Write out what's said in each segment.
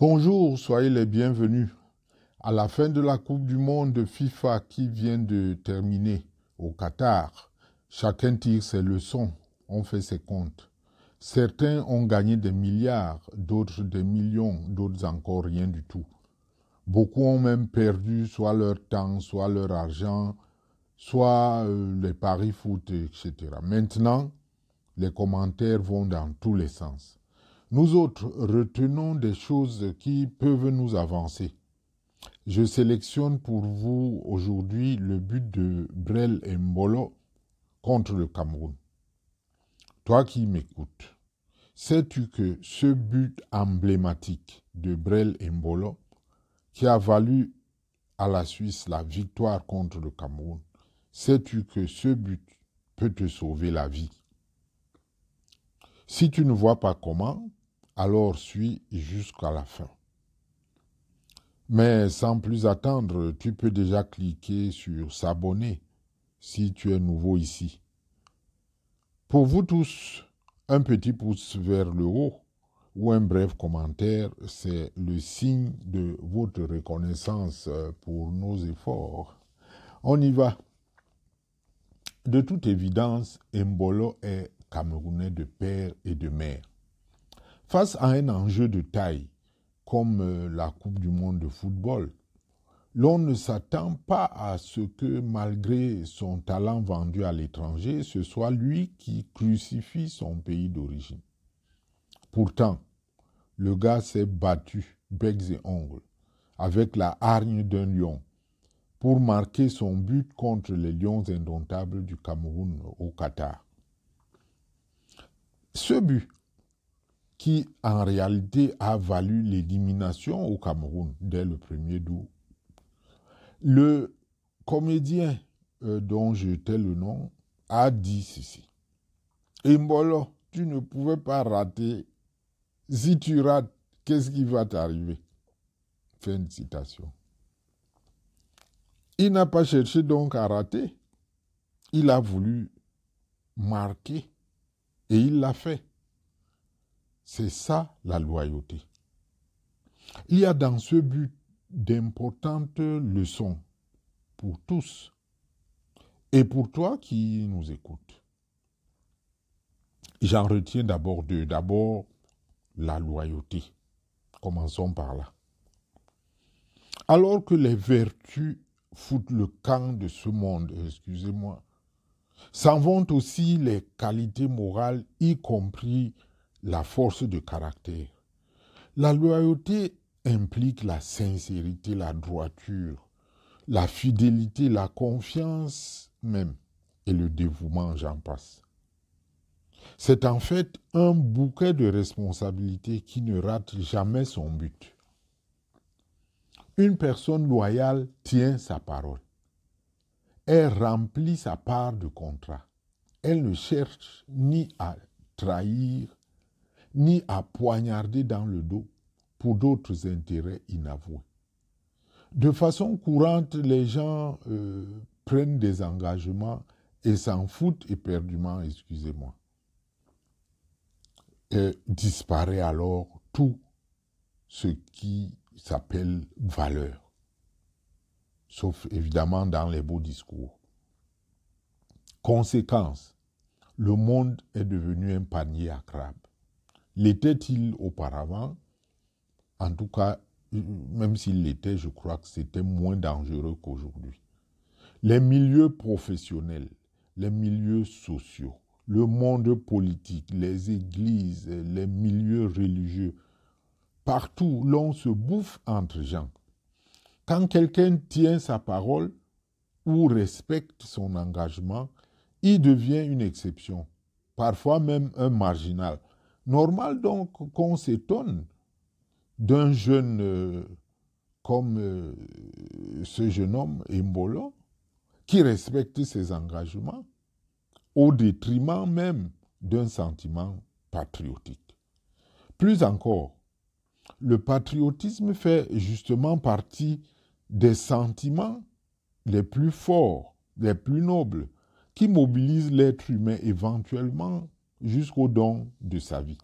Bonjour, soyez les bienvenus. À la fin de la Coupe du Monde de FIFA qui vient de terminer au Qatar, chacun tire ses leçons, on fait ses comptes. Certains ont gagné des milliards, d'autres des millions, d'autres encore rien du tout. Beaucoup ont même perdu soit leur temps, soit leur argent, soit les paris foot, etc. Maintenant, les commentaires vont dans tous les sens. Nous autres retenons des choses qui peuvent nous avancer. Je sélectionne pour vous aujourd'hui le but de Brel Mbolo contre le Cameroun. Toi qui m'écoutes, sais-tu que ce but emblématique de Brel Mbolo, qui a valu à la Suisse la victoire contre le Cameroun, sais-tu que ce but peut te sauver la vie? Si tu ne vois pas comment, alors suis jusqu'à la fin. Mais sans plus attendre, tu peux déjà cliquer sur s'abonner si tu es nouveau ici. Pour vous tous, un petit pouce vers le haut ou un bref commentaire, c'est le signe de votre reconnaissance pour nos efforts. On y va. De toute évidence, Mbolo est Camerounais de père et de mère. Face à un enjeu de taille, comme la Coupe du Monde de football, l'on ne s'attend pas à ce que, malgré son talent vendu à l'étranger, ce soit lui qui crucifie son pays d'origine. Pourtant, le gars s'est battu, becs et ongles, avec la hargne d'un lion, pour marquer son but contre les Lions indomptables du Cameroun au Qatar. Ce but, qui en réalité a valu l'élimination au Cameroun dès le 1er août. Le comédien dont je tais le nom a dit ceci. Mbolo, tu ne pouvais pas rater. Si tu rates, qu'est-ce qui va t'arriver? Fin de citation. Il n'a pas cherché donc à rater. Il a voulu marquer et il l'a fait. C'est ça la loyauté. Il y a dans ce but d'importantes leçons pour tous et pour toi qui nous écoutes. J'en retiens d'abord deux. D'abord, la loyauté. Commençons par là. Alors que les vertus foutent le camp de ce monde, excusez-moi, s'en vont aussi les qualités morales, y compris la force de caractère. La loyauté implique la sincérité, la droiture, la fidélité, la confiance même et le dévouement, j'en passe. C'est en fait un bouquet de responsabilités qui ne rate jamais son but. Une personne loyale tient sa parole. Elle remplit sa part de contrat. Elle ne cherche ni à trahir, ni à poignarder dans le dos pour d'autres intérêts inavoués. De façon courante, les gens prennent des engagements et s'en foutent éperdument, excusez-moi. Et disparaît alors tout ce qui s'appelle valeur. Sauf évidemment dans les beaux discours. Conséquence, le monde est devenu un panier à crabes. L'était-il auparavant? En tout cas, même s'il l'était, je crois que c'était moins dangereux qu'aujourd'hui. Les milieux professionnels, les milieux sociaux, le monde politique, les églises, les milieux religieux, partout, l'on se bouffe entre gens. Quand quelqu'un tient sa parole ou respecte son engagement, il devient une exception, parfois même un marginal. Normal donc qu'on s'étonne d'un jeune comme ce jeune homme, Mbolo, qui respecte ses engagements au détriment même d'un sentiment patriotique. Plus encore, le patriotisme fait justement partie des sentiments les plus forts, les plus nobles, qui mobilisent l'être humain éventuellement jusqu'au don de sa vie.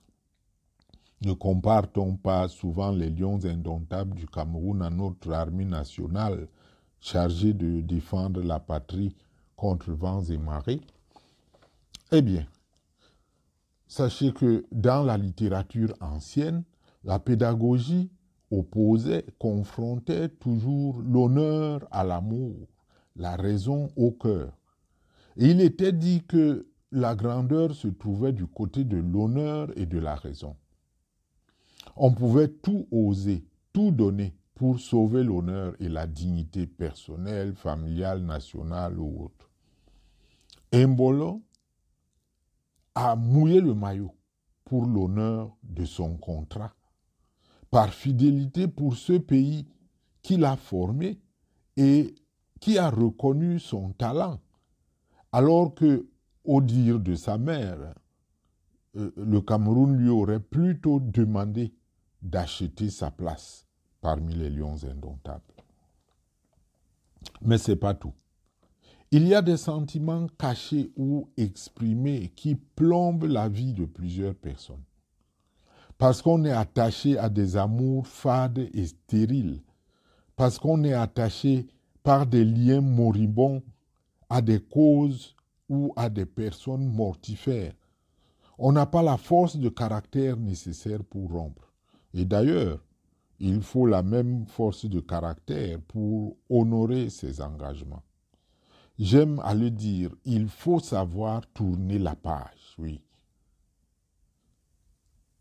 Ne compare-t-on pas souvent les lions indomptables du Cameroun à notre armée nationale chargée de défendre la patrie contre vents et marées? Eh bien, sachez que dans la littérature ancienne, la pédagogie opposait, confrontait toujours l'honneur à l'amour, la raison au cœur. Et il était dit que la grandeur se trouvait du côté de l'honneur et de la raison. On pouvait tout oser, tout donner pour sauver l'honneur et la dignité personnelle, familiale, nationale ou autre. Mbolo a mouillé le maillot pour l'honneur de son contrat, par fidélité pour ce pays qui l'a formé et qui a reconnu son talent, alors que, au dire de sa mère, le Cameroun lui aurait plutôt demandé d'acheter sa place parmi les lions indomptables. Mais ce n'est pas tout. Il y a des sentiments cachés ou exprimés qui plombent la vie de plusieurs personnes. Parce qu'on est attaché à des amours fades et stériles. Parce qu'on est attaché par des liens moribonds à des causes ou à des personnes mortifères. On n'a pas la force de caractère nécessaire pour rompre. Et d'ailleurs, il faut la même force de caractère pour honorer ses engagements. J'aime à le dire, il faut savoir tourner la page, oui.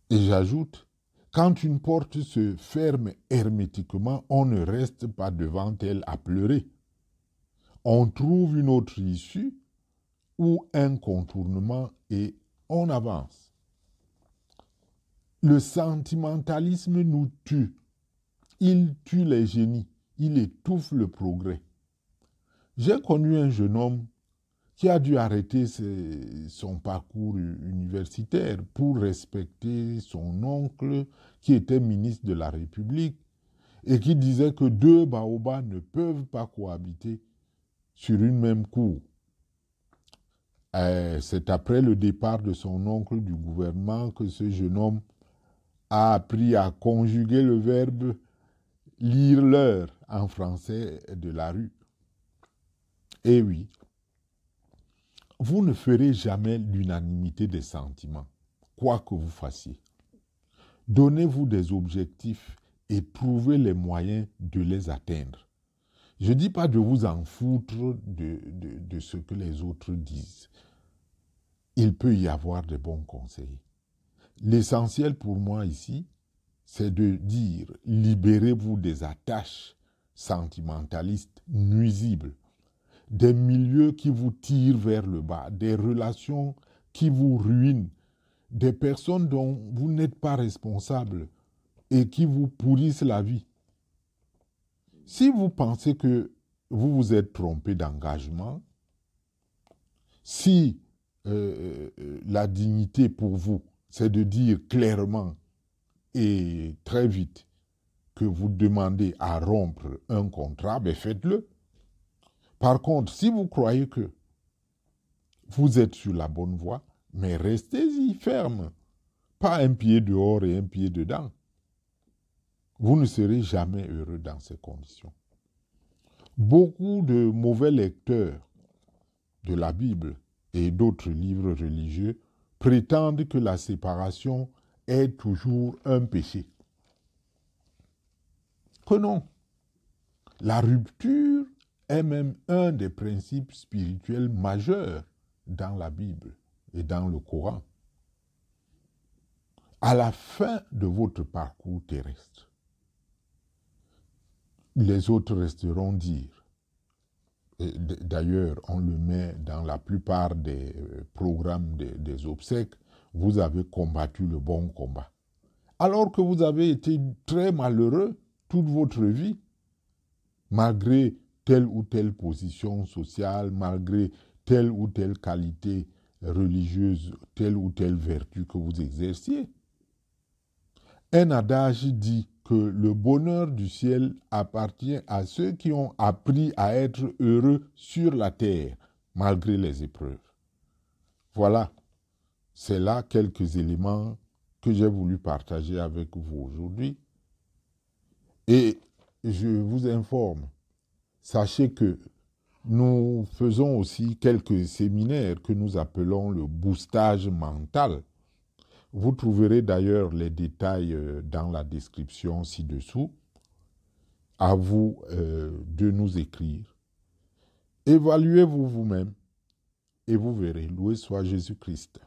Et j'ajoute, quand une porte se ferme hermétiquement, on ne reste pas devant elle à pleurer. On trouve une autre issue ou un contournement et on avance. Le sentimentalisme nous tue. Il tue les génies. Il étouffe le progrès. J'ai connu un jeune homme qui a dû arrêter son parcours universitaire pour respecter son oncle qui était ministre de la République et qui disait que deux baobabs ne peuvent pas cohabiter sur une même cour. C'est après le départ de son oncle du gouvernement que ce jeune homme a appris à conjuguer le verbe lire l'heure en français de la rue. Eh oui, vous ne ferez jamais l'unanimité des sentiments, quoi que vous fassiez. Donnez-vous des objectifs et trouvez les moyens de les atteindre. Je ne dis pas de vous en foutre de ce que les autres disent. Il peut y avoir de bons conseils. L'essentiel pour moi ici, c'est de dire libérez-vous des attaches sentimentalistes nuisibles, des milieux qui vous tirent vers le bas, des relations qui vous ruinent, des personnes dont vous n'êtes pas responsable et qui vous pourrissent la vie. Si vous pensez que vous vous êtes trompé d'engagement, si la dignité pour vous, c'est de dire clairement et très vite que vous demandez à rompre un contrat, ben faites-le. Par contre, si vous croyez que vous êtes sur la bonne voie, mais restez-y ferme. Pas un pied dehors et un pied dedans. Vous ne serez jamais heureux dans ces conditions. Beaucoup de mauvais lecteurs de la Bible et d'autres livres religieux prétendent que la séparation est toujours un péché. Que non. La rupture est même un des principes spirituels majeurs dans la Bible et dans le Coran. À la fin de votre parcours terrestre, les autres resteront dire. D'ailleurs, on le met dans la plupart des programmes des obsèques, vous avez combattu le bon combat. Alors que vous avez été très malheureux toute votre vie, malgré telle ou telle position sociale, malgré telle ou telle qualité religieuse, telle ou telle vertu que vous exerciez. Un adage dit que le bonheur du ciel appartient à ceux qui ont appris à être heureux sur la terre, malgré les épreuves. Voilà, c'est là quelques éléments que j'ai voulu partager avec vous aujourd'hui. Et je vous informe, sachez que nous faisons aussi quelques séminaires que nous appelons le boostage mental. Vous trouverez d'ailleurs les détails dans la description ci-dessous. À vous de nous écrire. Évaluez-vous vous-même et vous verrez. Loué soit Jésus-Christ.